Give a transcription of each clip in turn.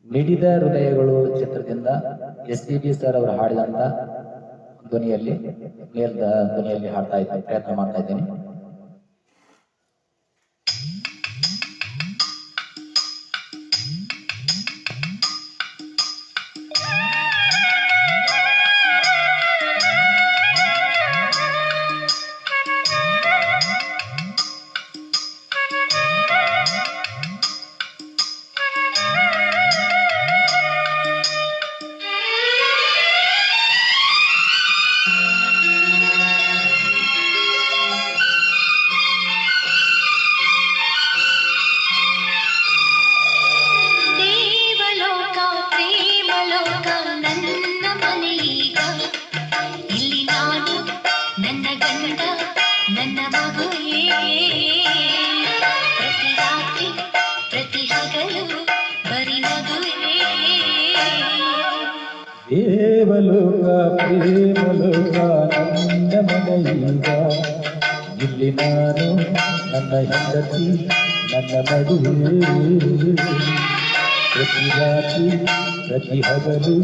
ಮಿಡಿದ ಹೃದಯಗಳು ಚಿತ್ರದಿಂದ SPB sir ಅವರು ಹಾಡಿದಂತ ಧ್ವನಿಯಲ್ಲಿ ಧ್ವನಿಯಲ್ಲಿ ಹಾಡ್ತಾ ಇದ್ದೀನಿ, ಪ್ರಯತ್ನ ಮಾಡ್ತಾ ಇದ್ದೀನಿ. ದೇವಲೋಕ ಪ್ರೇಮಲೋಕ ನನ್ನ ಮನೆಯೀಗ, ಇಲ್ಲಿ ನಾನು ನನ್ನ ಹೆಂಡತಿ ನನ್ನ ಮದುವೆ, ಪ್ರತಿ ರಾತ್ರಿ ಪ್ರತಿ ಹಗಲು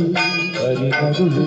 ಬರಿ ಮದುವೆ.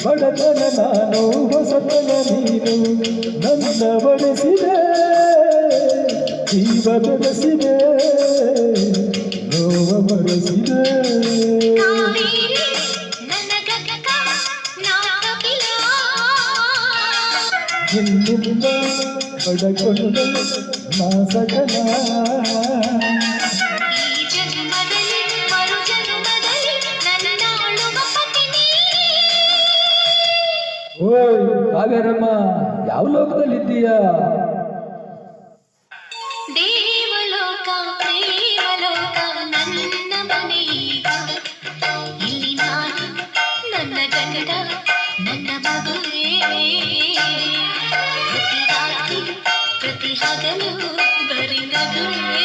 ಬಡತನ ನಾನು ಹೊಸತನ ನೀನು ನನ್ನ ಬಡಿಸಿದೆ, ಜೀವ ಬೆಳೆಸಿದೆ ನೋವ ಬರೆಸಿದೆ. ನಿನ್ನಿಂದ ಪಡಕೊಂಡ ಮಾಸಗನ ಓಯ್ ಕಾವೇರಮ್ಮ, ಯಾವ ಲೋಕದಲ್ಲಿದ್ದೀಯಾ? ದೇವಲೋಕ ಪ್ರೇಮಲೋಕ ನನ್ನ ಮನೆಯೀಗ, ಇಲ್ಲಿ ನಾನು ನನ್ನ ಗಂಡ ನನ್ನ ಮಗುವೇ, ಪ್ರತಿ ರಾತ್ರಿ ಪ್ರತಿ ಹಗಲು ಬರಿ ನಗುವೇ.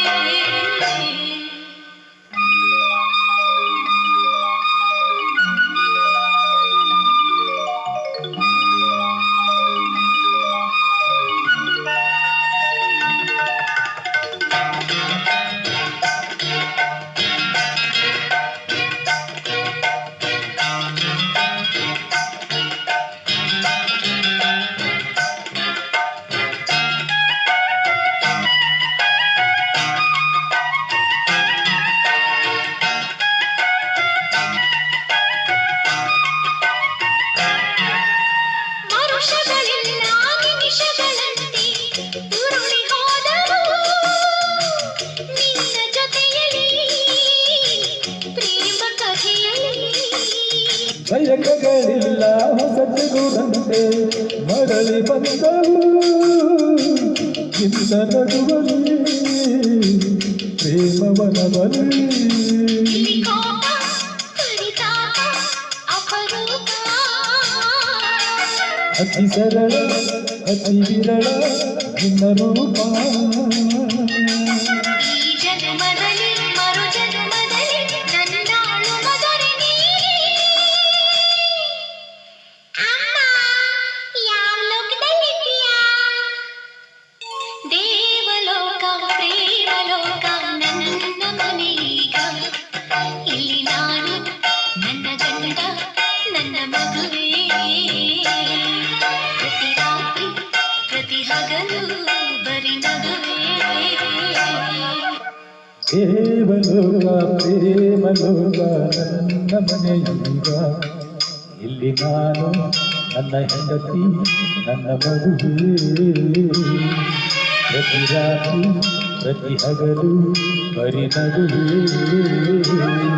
ಬಯಕೆಗಳಿಲ್ಲ ಹೊಸತಿರುವಂತೆ ಮರಳಿ ಬಂದವು, ಇಂದ ನಡುವಲ್ಲಿ ಪ್ರೇಮವನವಲ್ಲಿ. ಅತಿ ಸರಳ ಅತಿ ವಿರಳ ನಿನ್ನ ರೂಪ, ದೇವಲೋಕ ಪ್ರೇಮಲೋಕ ನನ್ನ ಮನೆಯೀಗ, ಇಲ್ಲಿ ನಾನು ನನ್ನ ಹೆಂಡತಿ ನನ್ನ ಮದುವೆ, ಪ್ರತಿ ರಾತ್ರಿ ಪ್ರತಿ ಹಗಲು ಬರಿ ನಗುವೆ